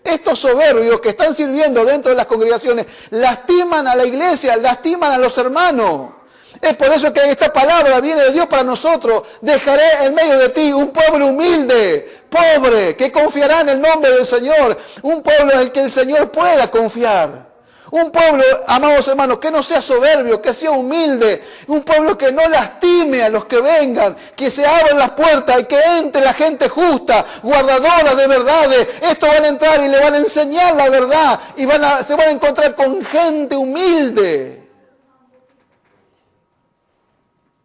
Estos soberbios que están sirviendo dentro de las congregaciones lastiman a la iglesia, lastiman a los hermanos. Es por eso que esta palabra viene de Dios para nosotros. Dejaré en medio de ti un pueblo humilde, pobre, que confiará en el nombre del Señor. Un pueblo en el que el Señor pueda confiar. Un pueblo, amados hermanos, que no sea soberbio, que sea humilde. Un pueblo que no lastime a los que vengan. Que se abran las puertas y que entre la gente justa, guardadora de verdades. Estos van a entrar y le van a enseñar la verdad. Y se van a encontrar con gente humilde.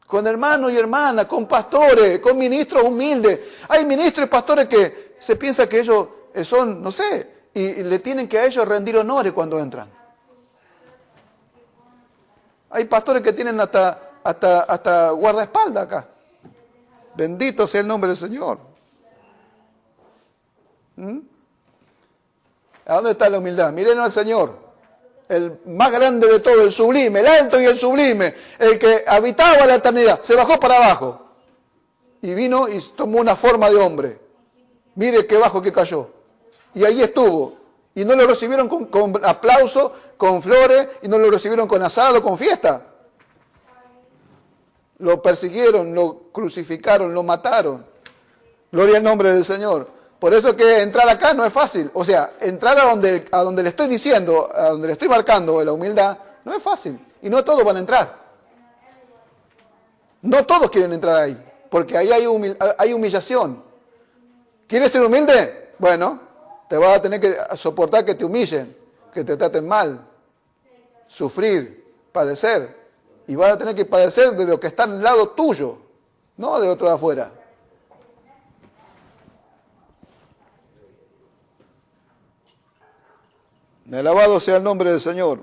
Con hermanos y hermanas, con pastores, con ministros humildes. Hay ministros y pastores que se piensa que ellos son, no sé, y le tienen que a ellos rendir honores cuando entran. Hay pastores que tienen hasta guardaespaldas acá. Bendito sea el nombre del Señor. ¿A dónde está la humildad? Miren al Señor. El más grande de todo, el sublime, el alto y el sublime, el que habitaba la eternidad, se bajó para abajo y vino y tomó una forma de hombre. Mire qué bajo que cayó. Y ahí estuvo. Y no lo recibieron con aplauso, con flores, y no lo recibieron con asado, con fiesta. Lo persiguieron, lo crucificaron, lo mataron. Gloria al nombre del Señor. Por eso que entrar acá no es fácil. O sea, entrar a donde le estoy diciendo, a donde le estoy marcando la humildad, no es fácil. Y no todos van a entrar. No todos quieren entrar ahí, porque ahí hay humillación. ¿Quieres ser humilde? Bueno, te vas a tener que soportar que te humillen, que te traten mal, sufrir, padecer. Y vas a tener que padecer de lo que está al lado tuyo, no de otro de afuera. Alabado sea el nombre del Señor.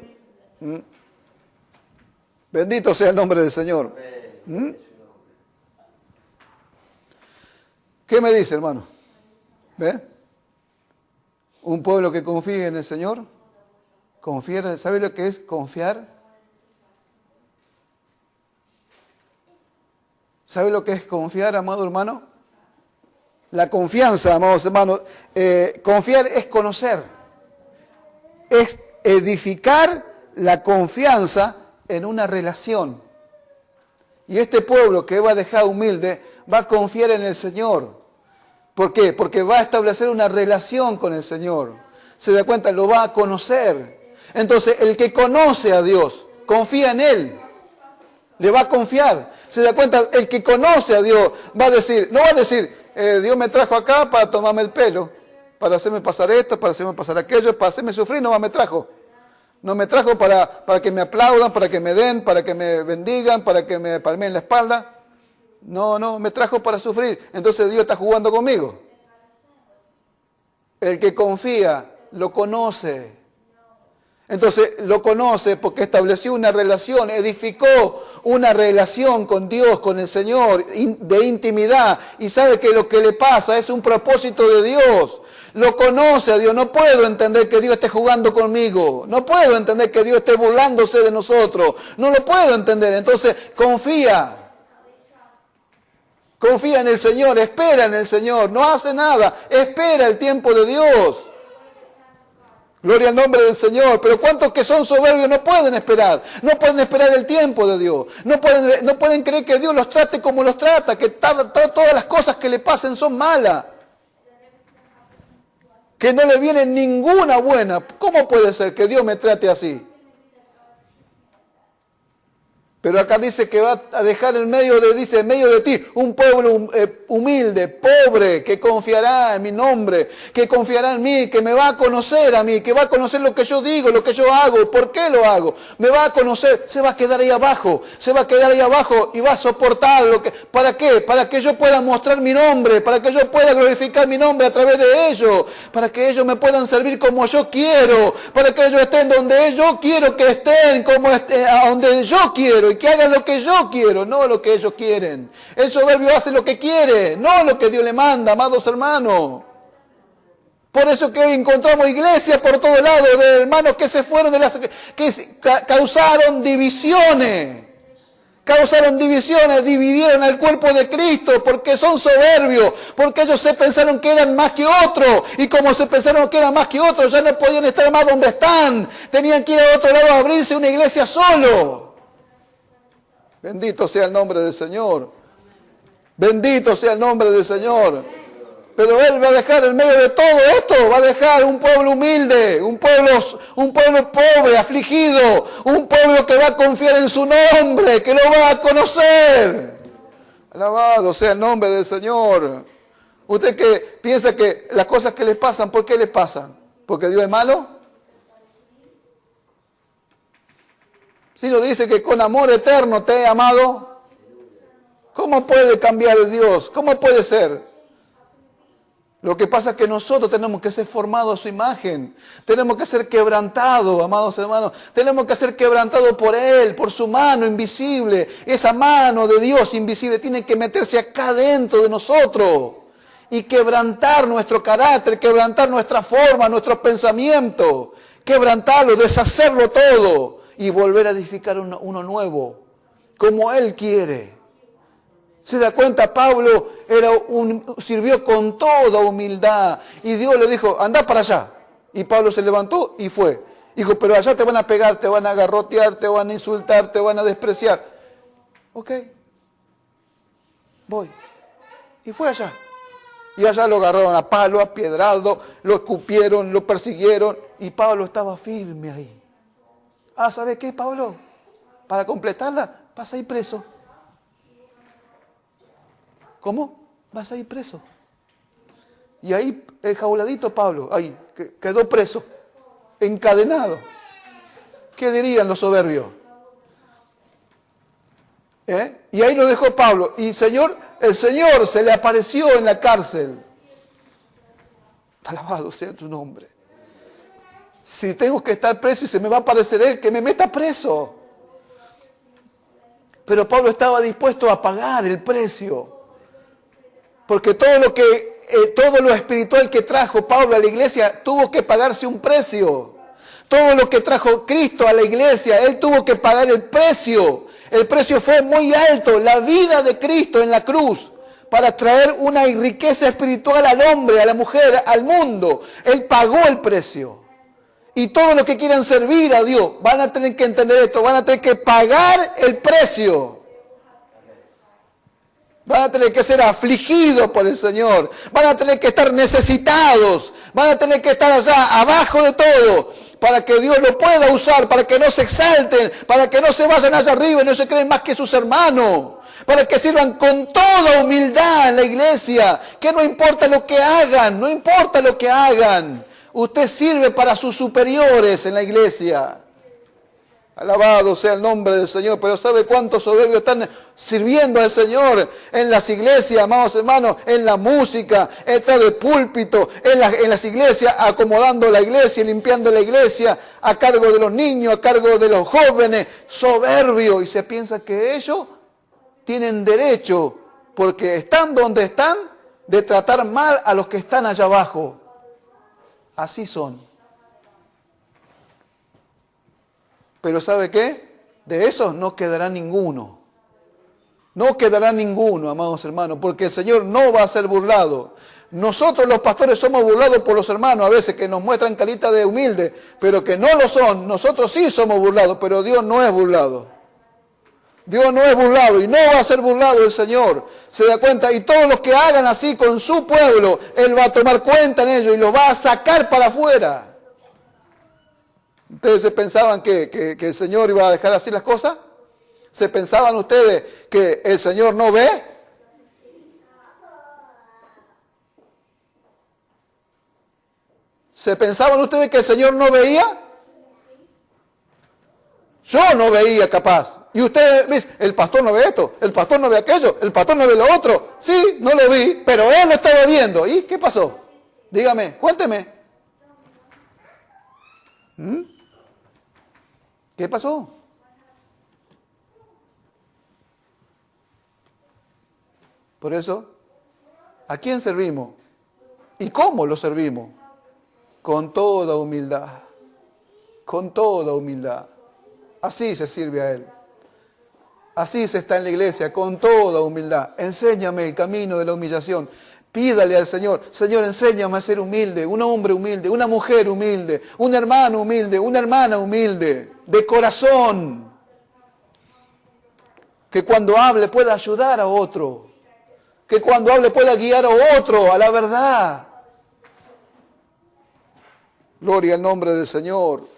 Bendito sea el nombre del Señor. ¿Qué me dice, hermano? ¿Ve? Un pueblo que confíe en el Señor. Confiar, ¿sabe lo que es confiar? ¿Sabe lo que es confiar, amado hermano? La confianza, amados hermanos, confiar es conocer, es edificar la confianza en una relación. Y este pueblo que va a dejar humilde va a confiar en el Señor. ¿Por qué? Porque va a establecer una relación con el Señor. Se da cuenta, lo va a conocer. Entonces, el que conoce a Dios, confía en Él. Le va a confiar. Se da cuenta, el que conoce a Dios va a decir, no va a decir, Dios me trajo acá para tomarme el pelo, para hacerme pasar esto, para hacerme pasar aquello, para hacerme sufrir, no me trajo. No me trajo para que me aplaudan, para que me den, para que me bendigan, para que me palmeen la espalda. No, me trajo para sufrir. Entonces Dios está jugando conmigo. El que confía, lo conoce. Entonces lo conoce porque estableció una relación, edificó una relación con Dios, con el Señor, de intimidad. Y sabe que lo que le pasa es un propósito de Dios. Lo conoce a Dios. No puedo entender que Dios esté jugando conmigo. No puedo entender que Dios esté burlándose de nosotros. No lo puedo entender. Entonces confía. Confía en el Señor, espera en el Señor. No hace nada, espera el tiempo de Dios. Gloria al nombre del Señor. Pero ¿cuántos que son soberbios no pueden esperar? No pueden esperar el tiempo de Dios. No pueden creer que Dios los trate como los trata, que todas las cosas que le pasen son malas. Que no le viene ninguna buena. ¿Cómo puede ser que Dios me trate así? Pero acá dice que va a dejar en medio de ti un pueblo humilde, pobre, que confiará en mi nombre, que confiará en mí, que me va a conocer a mí, que va a conocer lo que yo digo, lo que yo hago, por qué lo hago. Me va a conocer, se va a quedar ahí abajo y va a soportar lo que... ¿Para qué? Para que yo pueda mostrar mi nombre, para que yo pueda glorificar mi nombre a través de ellos, para que ellos me puedan servir como yo quiero, para que ellos estén donde yo quiero que estén, a donde yo quiero. Y que hagan lo que yo quiero, no lo que ellos quieren. El soberbio hace lo que quiere, no lo que Dios le manda, amados hermanos. Por eso que hoy encontramos iglesias por todos lados de hermanos que se fueron, que causaron divisiones. Dividieron al cuerpo de Cristo porque son soberbios, porque ellos se pensaron que eran más que otros, y como se pensaron que eran más que otros, ya no podían estar más donde están, tenían que ir a otro lado a abrirse una iglesia solo. Bendito sea el nombre del Señor. Bendito sea el nombre del Señor. Pero Él va a dejar en medio de todo esto, va a dejar un pueblo humilde, un pueblo pobre, afligido, un pueblo que va a confiar en su nombre, que lo va a conocer. Alabado sea el nombre del Señor. Usted que piensa que las cosas que les pasan, ¿por qué les pasan? ¿Porque Dios es malo? Si nos dice que con amor eterno te he amado, ¿cómo puede cambiar Dios? ¿Cómo puede ser? Lo que pasa es que nosotros tenemos que ser formados a su imagen. Tenemos que ser quebrantados, amados hermanos. Tenemos que ser quebrantados por Él, por su mano invisible. Esa mano de Dios invisible tiene que meterse acá dentro de nosotros y quebrantar nuestro carácter, quebrantar nuestra forma, nuestros pensamientos, quebrantarlo, deshacerlo todo y volver a edificar uno nuevo, como Él quiere. ¿Se da cuenta? Pablo sirvió con toda humildad y Dios le dijo, anda para allá. Y Pablo se levantó y fue. Dijo, pero allá te van a pegar, te van a garrotear, te van a insultar, te van a despreciar. Ok, voy. Y fue allá. Y allá lo agarraron a palo, a piedrado, lo escupieron, lo persiguieron y Pablo estaba firme ahí. ¿Sabes qué, Pablo? Para completarla, vas a ir preso. ¿Cómo? Vas a ir preso. Y ahí el jauladito Pablo, ahí, quedó preso, encadenado. ¿Qué dirían los soberbios? Y ahí lo dejó Pablo. Y el Señor se le apareció en la cárcel. Alabado sea tu nombre. Si tengo que estar preso y se me va a aparecer Él, que me meta preso. Pero Pablo estaba dispuesto a pagar el precio. Porque todo lo espiritual que trajo Pablo a la iglesia tuvo que pagarse un precio. Todo lo que trajo Cristo a la iglesia, Él tuvo que pagar el precio. El precio fue muy alto. La vida de Cristo en la cruz para traer una riqueza espiritual al hombre, a la mujer, al mundo. Él pagó el precio. Y todos los que quieran servir a Dios van a tener que entender esto, van a tener que pagar el precio. Van a tener que ser afligidos por el Señor. Van a tener que estar necesitados. Van a tener que estar allá, abajo de todo, para que Dios lo pueda usar, para que no se exalten, para que no se vayan allá arriba y no se creen más que sus hermanos. Para que sirvan con toda humildad en la iglesia. Que no importa lo que hagan, no importa lo que hagan. Usted sirve para sus superiores en la iglesia. Alabado sea el nombre del Señor. Pero ¿sabe cuántos soberbios están sirviendo al Señor en las iglesias, amados hermanos? En la música, detrás del púlpito, en las iglesias, acomodando la iglesia, limpiando la iglesia, a cargo de los niños, a cargo de los jóvenes. Soberbio. Y se piensa que ellos tienen derecho, porque están donde están, de tratar mal a los que están allá abajo. Así son. Pero ¿sabe qué? De esos no quedará ninguno. No quedará ninguno, amados hermanos, porque el Señor no va a ser burlado. Nosotros los pastores somos burlados por los hermanos a veces que nos muestran carita de humilde, pero que no lo son. Nosotros sí somos burlados, pero Dios no es burlado. Dios no es burlado y no va a ser burlado el Señor. Se da cuenta, y todos los que hagan así con su pueblo, Él va a tomar cuenta en ello y los va a sacar para afuera. ¿Ustedes se pensaban que el Señor iba a dejar así las cosas? ¿Se pensaban ustedes que el Señor no ve? ¿Se pensaban ustedes que el Señor no veía? Yo no veía capaz. Y ustedes dicen, el pastor no ve esto, el pastor no ve aquello, el pastor no ve lo otro. Sí, no lo vi, pero él lo estaba viendo. ¿Y qué pasó? Dígame, cuénteme. ¿Qué pasó? Por eso, ¿a quién servimos? ¿Y cómo lo servimos? Con toda humildad. Con toda humildad. Así se sirve a Él. Así se está en la iglesia, con toda humildad. Enséñame el camino de la humillación. Pídale al Señor, Señor, enséñame a ser humilde, un hombre humilde, una mujer humilde, un hermano humilde, una hermana humilde, de corazón. Que cuando hable pueda ayudar a otro. Que cuando hable pueda guiar a otro a la verdad. Gloria al nombre del Señor.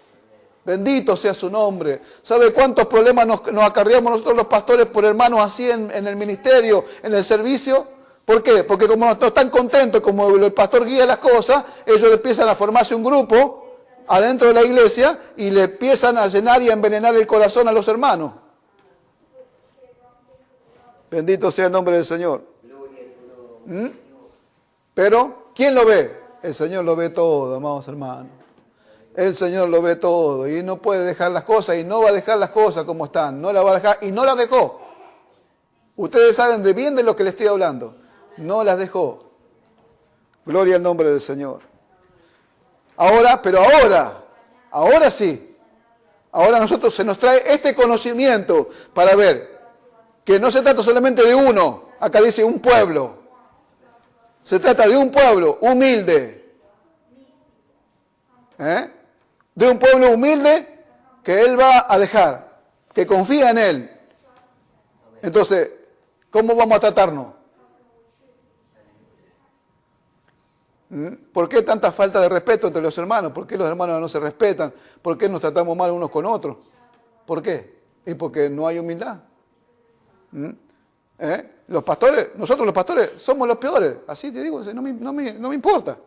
Bendito sea su nombre. ¿Sabe cuántos problemas nos acarreamos nosotros los pastores por hermanos así en el ministerio, en el servicio? ¿Por qué? Porque como no están contentos, como el pastor guía las cosas, ellos empiezan a formarse un grupo adentro de la iglesia y le empiezan a llenar y a envenenar el corazón a los hermanos. Bendito sea el nombre del Señor. Pero, ¿quién lo ve? El Señor lo ve todo, amados hermanos. El Señor lo ve todo y no puede dejar las cosas y no va a dejar las cosas como están. No las va a dejar y no las dejó. Ustedes saben de bien de lo que les estoy hablando. No las dejó. Gloria al nombre del Señor. Ahora sí. Ahora a nosotros se nos trae este conocimiento para ver que no se trata solamente de uno. Acá dice un pueblo. Se trata de un pueblo humilde. De un pueblo humilde que Él va a dejar, que confía en Él. Entonces, ¿cómo vamos a tratarnos? ¿Por qué tanta falta de respeto entre los hermanos? ¿Por qué los hermanos no se respetan? ¿Por qué nos tratamos mal unos con otros? ¿Por qué? Y porque no hay humildad. Los pastores, nosotros los pastores somos los peores. Así te digo, no me importa.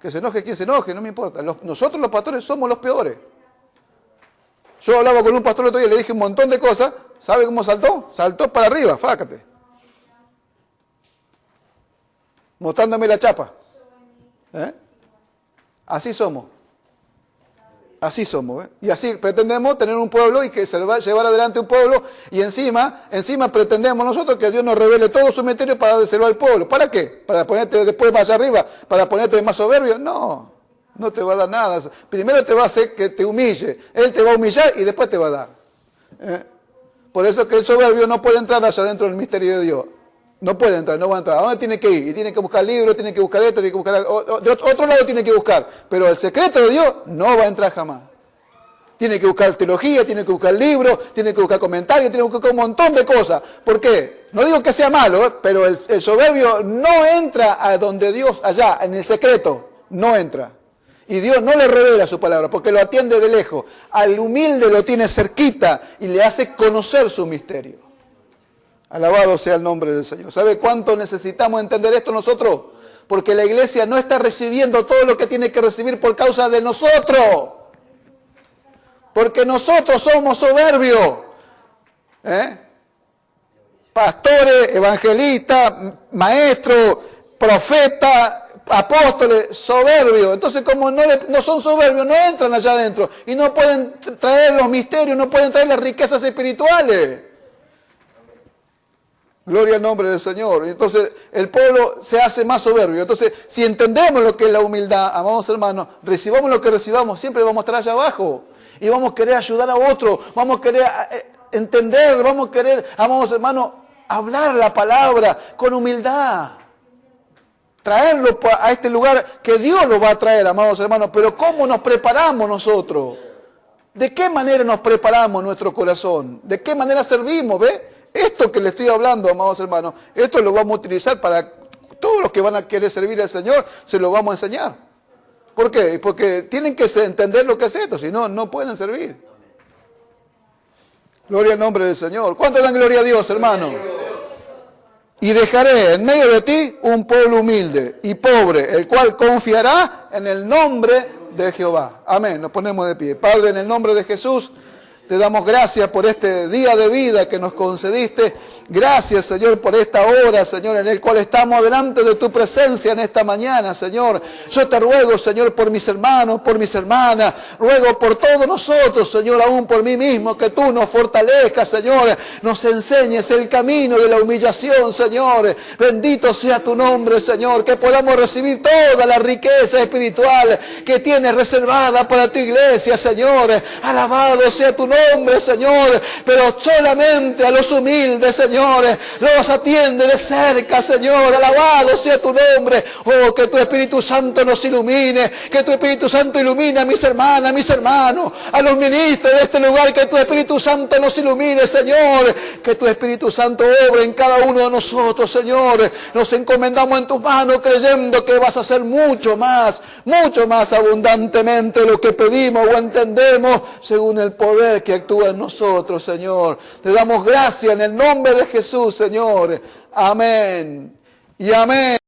Que se enoje quien se enoje, no me importa. Nosotros los pastores somos los peores. Yo hablaba con un pastor el otro día y le dije un montón de cosas. ¿Sabe cómo saltó? Saltó para arriba, fácate. Mostrándome la chapa. Así somos. Así somos. Y así pretendemos tener un pueblo y que se va a llevar adelante un pueblo. Y encima pretendemos nosotros que Dios nos revele todo su misterio para dárselo al pueblo. ¿Para qué? ¿Para ponerte después más arriba? ¿Para ponerte más soberbio? No, no te va a dar nada. Primero te va a hacer que te humille. Él te va a humillar y después te va a dar. Por eso que el soberbio no puede entrar allá dentro del misterio de Dios. No puede entrar, no va a entrar. ¿A dónde tiene que ir? Y tiene que buscar libros, tiene que buscar esto, tiene que buscar... De otro lado tiene que buscar. Pero el secreto de Dios no va a entrar jamás. Tiene que buscar teología, tiene que buscar libros, tiene que buscar comentarios, tiene que buscar un montón de cosas. ¿Por qué? No digo que sea malo, pero el soberbio no entra a donde Dios, allá, en el secreto. No entra. Y Dios no le revela su palabra, porque lo atiende de lejos. Al humilde lo tiene cerquita y le hace conocer su misterio. Alabado sea el nombre del Señor. ¿Sabe cuánto necesitamos entender esto nosotros? Porque la iglesia no está recibiendo todo lo que tiene que recibir por causa de nosotros. Porque nosotros somos soberbios. Pastores, evangelistas, maestros, profetas, apóstoles, soberbios. Entonces, como no son soberbios, no entran allá adentro. Y no pueden traer los misterios, no pueden traer las riquezas espirituales. Gloria al nombre del Señor. Entonces el pueblo se hace más soberbio. Entonces, si entendemos lo que es la humildad, amados hermanos, recibamos lo que recibamos, siempre vamos a estar allá abajo. Y vamos a querer ayudar a otro, vamos a querer entender, vamos a querer, amados hermanos, hablar la palabra con humildad. Traerlo a este lugar que Dios lo va a traer, amados hermanos. Pero ¿cómo nos preparamos nosotros? ¿De qué manera nos preparamos nuestro corazón? ¿De qué manera servimos? ¿Ve? Esto que le estoy hablando, amados hermanos, esto lo vamos a utilizar para todos los que van a querer servir al Señor, se lo vamos a enseñar. ¿Por qué? Porque tienen que entender lo que es esto, si no, no pueden servir. Gloria al nombre del Señor. ¿Cuánto dan gloria a Dios, hermano? Y dejaré en medio de ti un pueblo humilde y pobre, el cual confiará en el nombre de Jehová. Amén. Nos ponemos de pie. Padre, en el nombre de Jesús, te damos gracias por este día de vida que nos concediste. Gracias, Señor, por esta hora, Señor, en el cual estamos delante de tu presencia en esta mañana, Señor. Yo te ruego, Señor, por mis hermanos, por mis hermanas. Ruego por todos nosotros, Señor, aún por mí mismo, que tú nos fortalezcas, Señor. Nos enseñes el camino de la humillación, Señor. Bendito sea tu nombre, Señor. Que podamos recibir toda la riqueza espiritual que tienes reservada para tu iglesia, Señor. Alabado sea tu nombre, Señor. Pero solamente a los humildes, Señor, los atiende de cerca, Señor. Alabado sea tu nombre. Oh, que tu Espíritu Santo nos ilumine, que tu Espíritu Santo ilumine a mis hermanas, a mis hermanos, a los ministros de este lugar, que tu Espíritu Santo nos ilumine, Señor. Que tu Espíritu Santo obre en cada uno de nosotros, Señor. Nos encomendamos en tus manos creyendo que vas a hacer mucho más abundantemente lo que pedimos o entendemos según el poder que actúa en nosotros, Señor. Te damos gracias en el nombre de Jesús, Señor. Amén y amén.